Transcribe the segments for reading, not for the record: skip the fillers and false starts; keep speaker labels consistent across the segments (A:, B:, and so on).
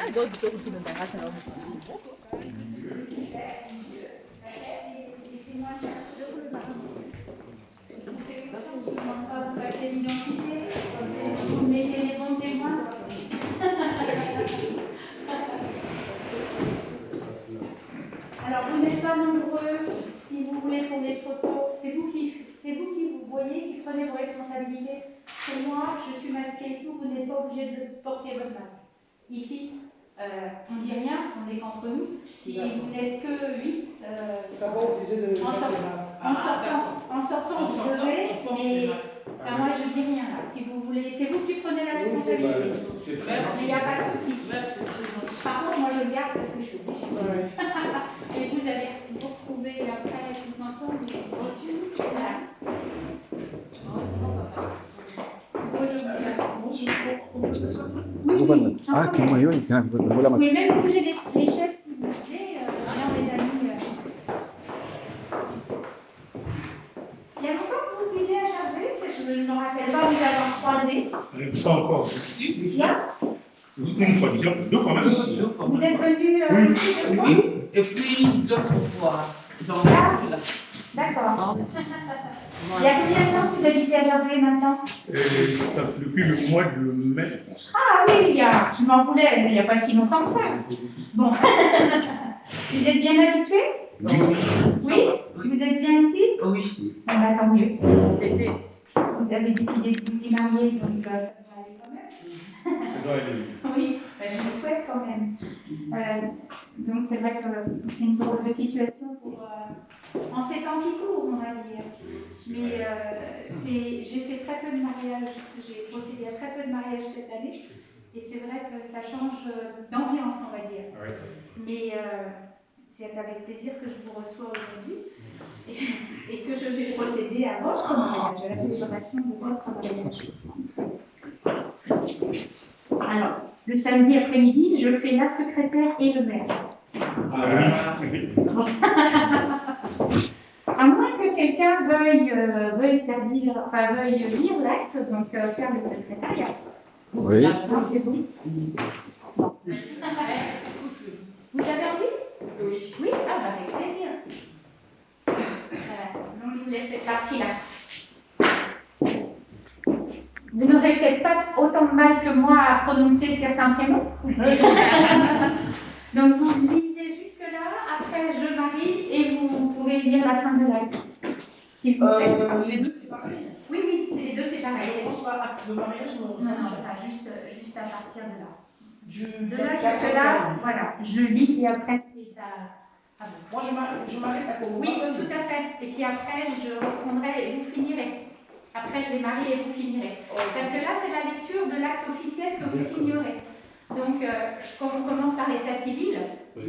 A: Vous mettez les bons témoins. Alors, vous n'êtes pas nombreux. Si vous voulez prendre des photos, c'est vous qui vous voyez, qui prenez vos responsabilités. Pour moi, je suis masquée et tout, vous n'êtes pas obligé de porter votre masque. Ici, on ne dit rien, on n'est qu'entre nous. Si vous n'êtes que 8, en sortant, vous devez, mais moi je dis rien là. Si vous voulez, c'est vous qui prenez la responsabilité. Mais il n'y a pas de souci. Par contre, moi je le garde parce que je suis obligée. Et vous allez vous retrouver après tous ensemble. Voilà.
B: Ah, que moi, oui,
A: vous pouvez même bouger les chaises si vous voulez. Alors, les amis. Il y a longtemps que vous vivez à Jersey, je ne me rappelle pas vous avoir croisé.
C: Pas encore.
A: Bien.
C: Une fois, deux fois même ici.
A: Vous êtes venu ici deux fois?
D: Oui, et puis d'autres fois. Dans là.
A: D'accord. Il y a combien de temps que vous habitez à Jersey maintenant?
C: Depuis le mois de mai, je pense.
A: Ah oui, je m'en voulais, mais il n'y a pas si longtemps que ça. Bon. Vous êtes bien habitué? Oui. Vous êtes bien ici?
D: Oui.
A: Bon, bah, tant mieux. Vous avez décidé de vous y marier, donc ça doit aller quand même.
C: Ça doit aller.
A: Oui, bah, je le souhaite quand même. Donc c'est vrai que c'est une drôle de situation pour, en ces temps qui courent, on va dire. Mais j'ai fait très peu de mariages, j'ai procédé à très peu de mariages cette année. Et c'est vrai que ça change d'ambiance, on va dire.
C: Ouais.
A: Mais c'est avec plaisir que je vous reçois aujourd'hui et que je vais procéder à votre mariage, à la célébration de votre mariage. Alors, le samedi après-midi, je fais la secrétaire et le maire.
C: Ah oui.
A: À moins que quelqu'un veuille servir, enfin veuille lire l'acte, donc faire le secrétariat.
B: Oui.
A: Non, c'est bon. Bon. Vous avez envie?
D: Oui.
A: Oui, ah, bah, avec plaisir. Donc je vous laisse cette partie-là. Vous n'aurez peut-être pas autant de mal que moi à prononcer certains prénoms. Donc vous lisez jusque-là, après je marie et vous pouvez lire la fin de l'acte. S'il vous plaît.
D: Les deux, c'est pareil.
A: Oui, oui, c'est les deux, c'est pareil.
D: Je pense pas acte de mariage,
A: Non, non, ça, juste à partir de là.
D: De
A: De là jusque là, voilà, je lis et après c'est à vous.
D: Moi, je m'arrête à Congo.
A: Oui, tout à fait. Et puis après, je reprendrai et vous finirez. Après, je les marie et vous finirez. Parce que là, c'est la lecture de l'acte officiel que vous signerez. Donc, quand on commence par l'état civil,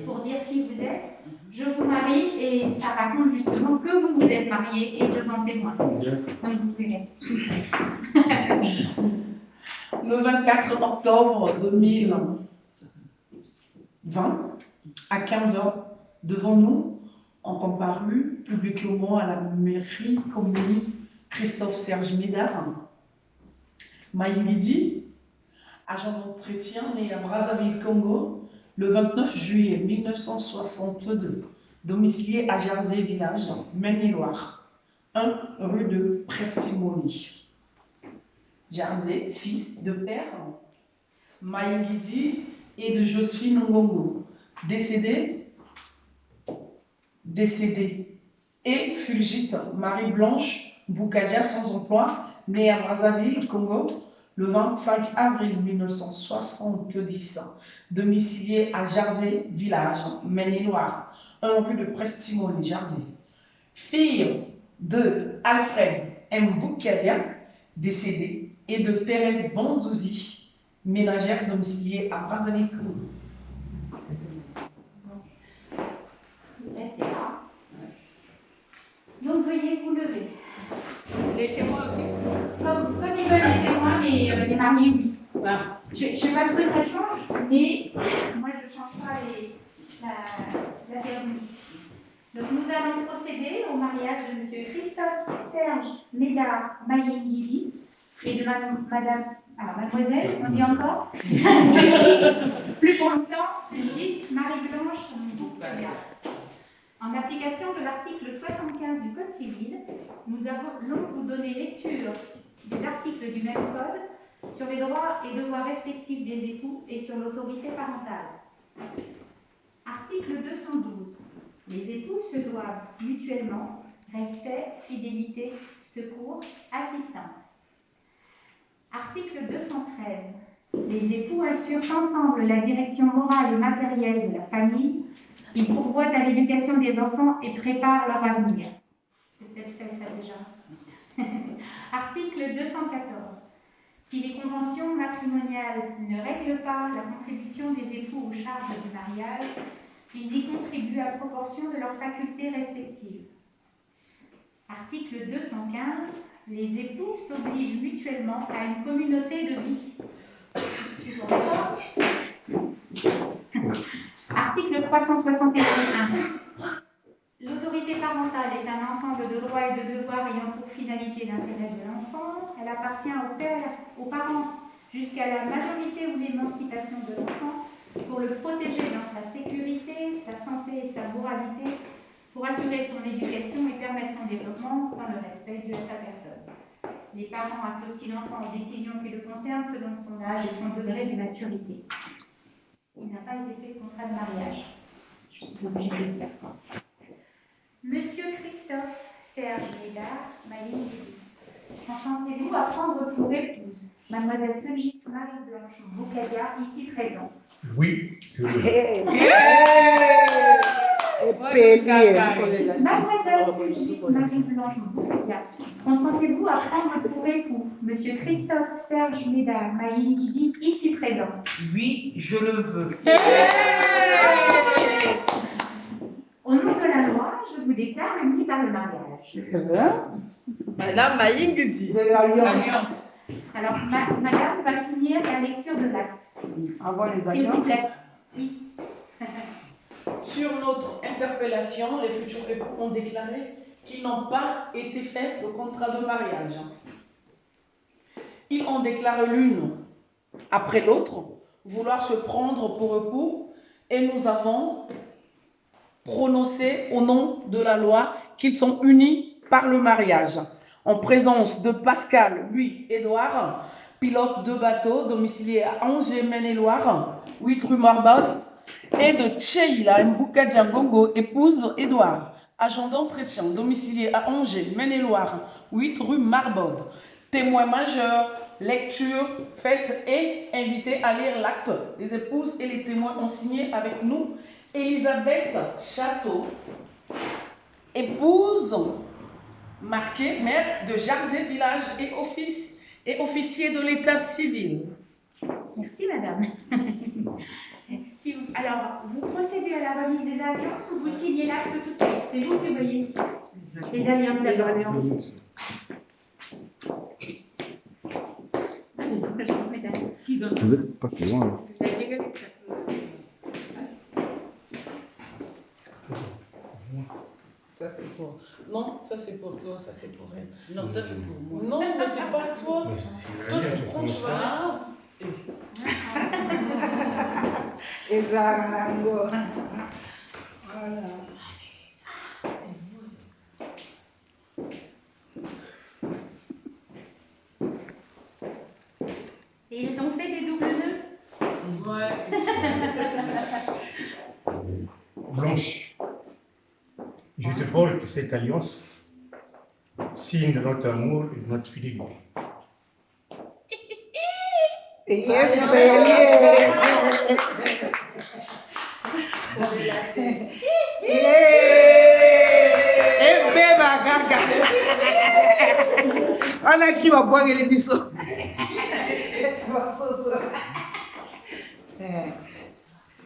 A: pour dire qui vous êtes, je vous marie et ça raconte justement que vous vous êtes marié et devant témoin. Donc, vous verrez.
D: Le 24 octobre 2020, à 15h, devant nous, ont comparu publiquement à la mairie commune Christophe-Serge Médard, Maïmidi, agent d'entretien né à Brazzaville, Congo, le 29 juillet 1962, domicilié à Jersey Village, Maine-et-Loire, 1 rue de Prestimony. Jersey, fils de père, Maïmidi et de Josephine Ngongo, décédé, et Fulgite Marie-Blanche Boukadia, sans emploi, née à Brazzaville, Congo, le 25 avril 1970, domicilié à Jersey Village, Maine-et-Loire, 1 rue de Prestimony, Jersey. Fille de Alfred M. Boukadia, décédé, et de Thérèse Banzouzi, ménagère domiciliée à Brazzaville, Congo.
A: Restez là. Donc, veuillez vous lever.
E: Les témoins aussi.
A: Comme ils veulent les témoins, mais les mariés, oui.
E: Ah.
A: Je ne sais pas ce que ça change, mais moi, je ne change pas la cérémonie. Donc, nous allons procéder au mariage de M. Christophe-Serge Médard Mayengili et de mademoiselle, on dit encore Plus pour longtemps, Brigitte Marie-Blanche Boucadia. En application de l'article 75 du Code civil, nous allons vous donner lecture des articles du même Code sur les droits et devoirs respectifs des époux et sur l'autorité parentale. Article 212. Les époux se doivent mutuellement respect, fidélité, secours, assistance. Article 213. Les époux assurent ensemble la direction morale et matérielle de la famille. Ils pourvoient à l'éducation des enfants et préparent leur avenir. C'est peut-être fait ça déjà. Article 214. Si les conventions matrimoniales ne règlent pas la contribution des époux aux charges du mariage, ils y contribuent à proportion de leurs facultés respectives. Article 215. Les époux s'obligent mutuellement à une communauté de vie. Article 361. L'autorité parentale est un ensemble de droits et de devoirs ayant pour finalité l'intérêt de l'enfant. Elle appartient au père, aux parents, jusqu'à la majorité ou l'émancipation de l'enfant, pour le protéger dans sa sécurité, sa santé et sa moralité, pour assurer son éducation et permettre son développement dans le respect de sa personne. Les parents associent l'enfant aux décisions qui le concernent selon son âge et son degré de maturité. Il n'a pas été fait de contrat de mariage. Je suis obligée de le faire. Monsieur Christophe Serge Lédard, Maline, consentez-vous à prendre pour épouse Mademoiselle Brigitte Marie-Blanche Boucadia, ici présente?
C: Oui, je le veux.
A: Mademoiselle Brigitte Marie-Blanche Boucadia, consentez-vous à prendre pour époux Monsieur Christophe Serge Lédard, Maline Guidi, ici présent?
D: Oui, je le veux.
A: Au nom de la loi, je vous déclare unis par le mariage.
E: Madame Maïng dit.
D: De l'alliance.
A: Alors, madame va finir la lecture de l'acte.
D: Avant les
A: S'il vous
D: alliances.
A: plaît. Oui.
D: Sur notre interpellation, les futurs époux ont déclaré qu'ils n'ont pas été faits de contrat de mariage. Ils ont déclaré l'une après l'autre vouloir se prendre pour époux et nous avons prononcé au nom de la loi qu'ils sont unis par le mariage. En présence de Pascal, lui, Édouard, pilote de bateau domicilié à Angers, Maine-et-Loire, 8 rue Marbode, et de Tcheila Mboukadia Ngongo, épouse Édouard, agent d'entretien domicilié à Angers, Maine-et-Loire, 8 rue Marbode. Témoin majeur, lecture faite et invité à lire l'acte. Les épouses et les témoins ont signé avec nous Elisabeth Château, épouse marquée maire de Jarzé Village et officier de l'état civil.
A: Merci, madame. Alors, vous procédez à la remise des alliances ou vous signez l'acte tout de suite? C'est vous qui voyez les alliances.
D: Les alliances.
B: Vous êtes passé loin.
D: Ça c'est pour... Non, ça c'est pour toi, ça c'est pour elle.
E: Non, ça c'est pour moi.
D: Non, mais c'est pas toi. Toi tu prends, tu vas
F: Exacto. Voilà.
A: Et ils ont fait des doubles nœuds?
E: Ouais.
C: Blanche, je te porte cette alliance, signe de notre amour et de notre fidélité.
F: On a qui va boire les bisous.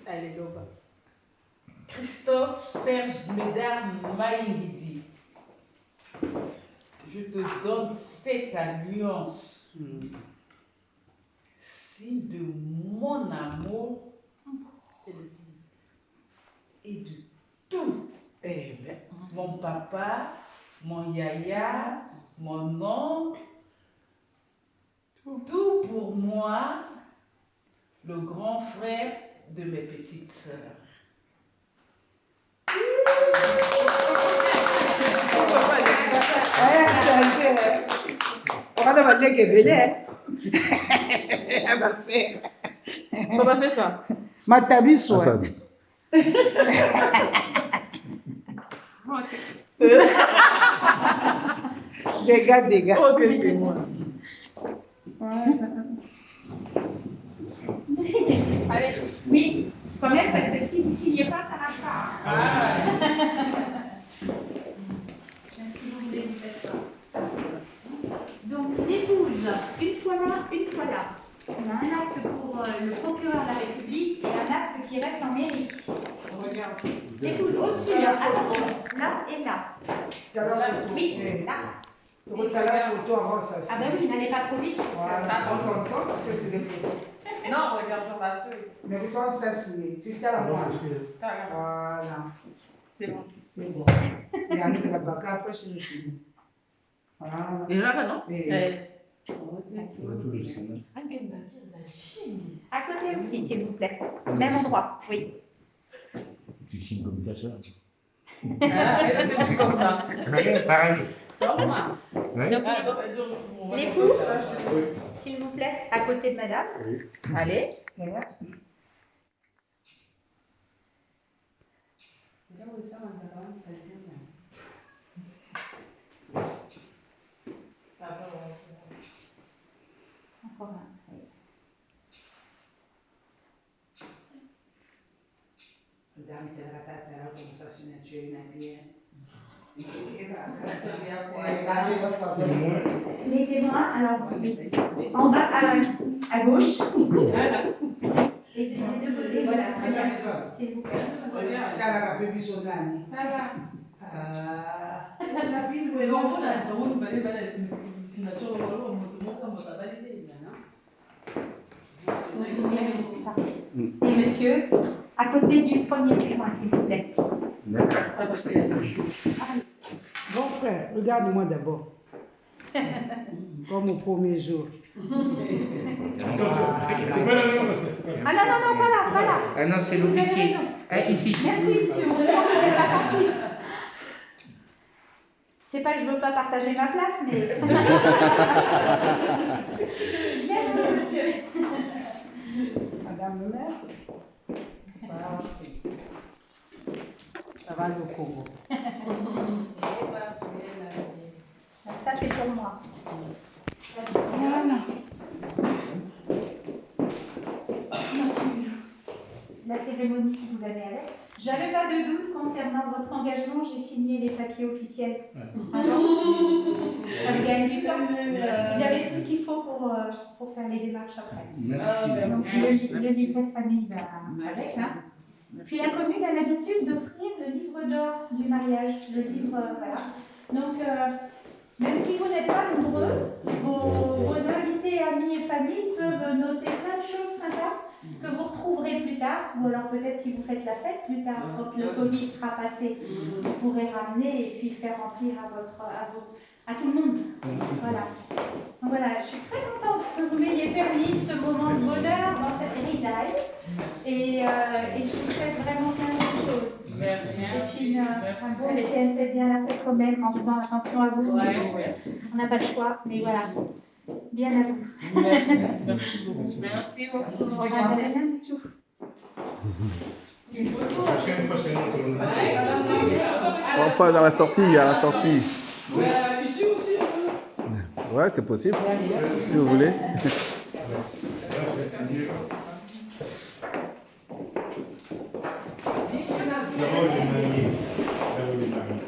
E: Allez, Loba.
D: Christophe Serge Médard Maïngidi. Je te donne cette alliance, signe de mon amour et de tout. Mon papa, mon yaya, mon oncle, tout pour moi, le grand frère de mes petites sœurs.
F: On va demander que Bélé.
E: Papa fait ça.
F: Matabi soit.
B: Attends.
F: Dégâts.
E: Ok, c'est moi.
A: Allez, oui, quand même, parce que s'il n'y est pas, ça marche pas. Si vous voulez, vous faites ça. Donc, l'épouse, une fois là. On a un acte pour le procureur de la République et un acte qui reste en mairie.
E: Regarde.
A: L'épouse, au-dessus, hein, attention, là et là. Oui, là.
F: T'as la photo avant ça.
A: Ah ben oui, n'allez pas trop vite.
F: Voilà, attends, parce que c'est des photos.
E: Non, regarde sur la feuille.
F: Mais tu vois, ça c'est. Tu t'as la
C: Non,
F: moi.
C: c'est sûr.
F: Voilà.
E: C'est bon.
F: C'est bon. Il y a un la bac après, c'est ici. Voilà.
D: Et là, non?
A: À côté aussi, s'il vous plaît. Même endroit, oui.
B: Tu signes comme ta soeur.
E: Ah, et là, c'est plus comme ça.
C: Pareil.
E: Comme moi.
C: Ouais.
A: Donc,
E: Ah, donc, c'est dur. On va
A: l'époux,
E: faire ça.
A: s'il vous plaît, à côté de madame.
E: Allez.
A: Encore un. Oui.
F: Madame, tu as comme ça, signature, il y a bien.
A: Les témoins, alors, oui. En bas, à gauche. Et des deux côtés, voilà. S'il vous plaît. Voilà. Et monsieur, à côté du premier témoin, s'il vous plaît.
F: Bon frère, regarde-moi d'abord. Comme au premier jour.
C: C'est pas la même parce que c'est pas la même.
A: Ah non, pas là.
G: Ah non, c'est
A: Vous avez
G: l'officier.
A: raison.
G: Ah, ici.
A: Merci, monsieur. On sent que vous êtes attentif. C'est pas que je veux pas partager ma place, mais. Merci, monsieur.
F: Madame le maire. Ça va le Congo.
A: Donc ça, c'est pour moi.
F: Voilà.
A: La cérémonie que vous avez avec. J'avais pas de doute concernant votre engagement, j'ai signé les papiers officiels. Alors, ça me gagne du temps. Vous avez tout ce qu'il faut pour faire les démarches après.
B: Merci.
A: Donc le livret de famille va avec. Hein. Puis la commune a l'habitude d'offrir le livre d'or du mariage, le livre, voilà. Donc, même si vous n'êtes pas nombreux, vos invités, amis et familles peuvent noter plein de choses sympas que vous retrouverez plus tard, ou alors peut-être si vous faites la fête plus tard, quand le Covid sera passé, vous pourrez ramener et puis faire remplir à tout le monde. Voilà. Donc voilà, je suis très contente que vous m'ayez permis ce moment de bonheur dans cette risaille et je vous souhaite vraiment plein de choses.
E: Merci.
A: Et puis un beau week-end, faites bien la fête quand même en faisant attention à vous. On n'a pas le choix, mais voilà. Bien à vous.
E: Merci beaucoup.
A: Regardez rien du tout.
C: La prochaine fois, c'est notre nom.
B: Enfin, dans la sortie, à la sortie.
D: Ici aussi.
B: Ouais, c'est possible. Si vous voulez.
C: D'abord les mariés. D'abord les mariés.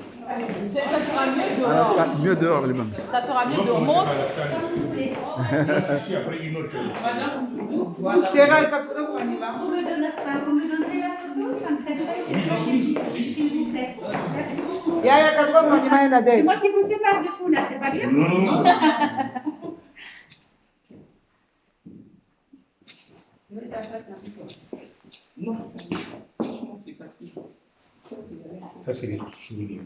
E: Ça sera mieux
B: Ah,
E: dehors.
B: là, mieux dehors, les mêmes.
E: Ça sera mieux
C: On va
E: dehors.
C: commencer
E: Monte.
C: par la salle ici. Ici, après une autre.
F: Terrain, quand on y va.
A: Vous me donnerez la photo, ça me ferait très plaisir, s'il vous plaît. Merci beaucoup.
F: Il y a 4 monument et la
A: C'est
F: dèche.
A: moi qui vous sépare de vous là, c'est pas bien?
C: Non. Ça, c'est les souvenirs.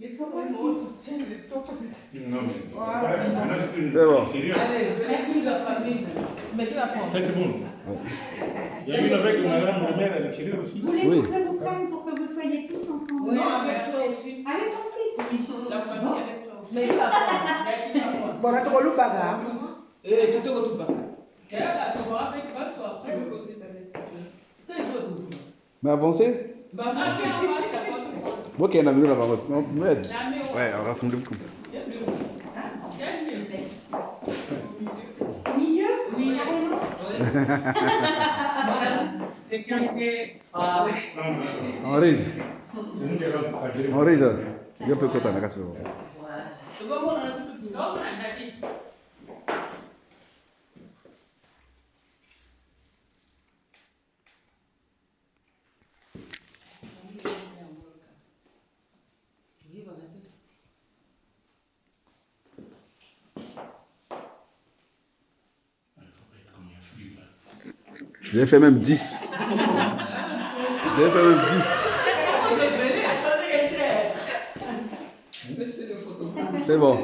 D: Il faut aussi.
C: Non, mais.
D: Voilà.
C: Maintenant,
B: C'est bon.
C: Sérieux.
D: Allez, venez toute la famille.
E: Mais qui va prendre?
C: Ça, c'est bon. Il y a une avec madame le maire à l'extérieur aussi.
A: Voulez-vous
B: Oui.
A: que je vous prenne pour que vous soyez tous ensemble?
D: Non, avec toi aussi.
A: Avec toi aussi?
D: La famille avec toi aussi.
E: Mais qui va prendre? Qui va prendre?
F: Bon, tu vas le bagarre.
D: Eh, tu te retrouves pas.
B: Mais avancez. Moi qui ai un ami là-bas, m'aide. Ouais, rassemblez-vous comme ça.
A: Au milieu? Oui. Carrément.
D: Sécurité.
E: Ah oui.
B: Henri,
C: C'est nous qui allons parler.
B: Henri, je peux compter la casse. J'ai fait même 10. J'ai fait même 10. C'est bon.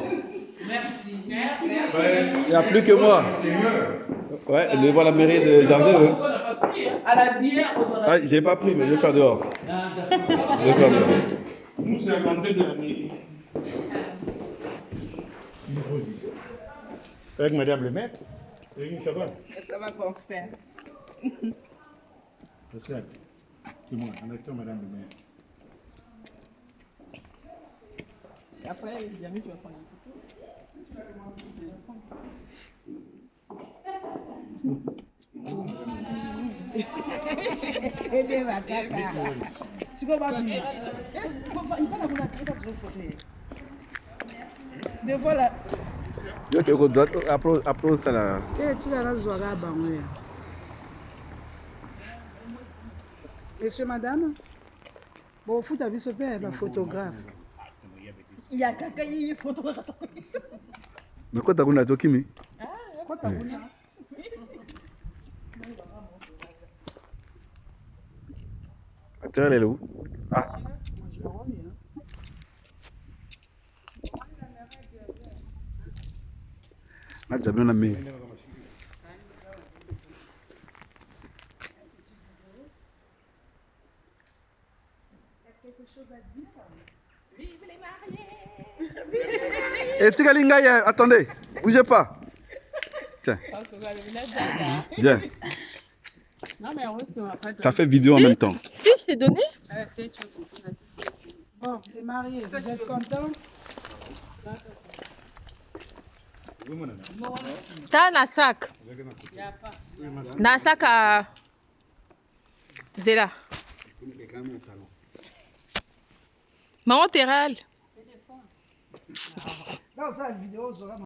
D: Merci.
B: Il n'y a plus que moi.
C: Seigneur.
B: Ouais, devant la mairie de Jardin. Ouais.
D: À la bière,
B: Ah, j'ai pas pris, mais je vais faire dehors. Je vais faire dehors.
C: Nous, c'est à l'entrée de la mairie. Avec madame le maire. Oui, ça va.
D: ça va qu'on fait.
C: Pascal, c'est moi, en acteur madame le maire.
E: Après, jamais tu vas prendre une photo.
F: Eh bien, ma caca. Tu vas pas venir. Il faut la photo. Des fois, là.
B: Je te applaudis ça là.
F: Tu vas la jouer à Bangoya. Monsieur, madame, bon, vous avez ce père, un photographe. Il y a quelqu'un qui est photographe.
B: Mais quoi t'as qu'on a toi Kimi?
F: Quoi t'as voulu?
B: Elle est où? Ah. Ah, j'ai bien aimé.
E: Vive les mariés!
B: Et Tigalinga, attendez, bougez pas. Tiens, viens.
E: Non, mais en c'est en fait.
B: Ça fait vidéo en même temps.
E: Si, je t'ai donné?
F: Bon, t'es marié, vous êtes content?
E: T'as un sac. Un sac à. Zéla. Maman, t'es réel.
F: Dans cette vidéo,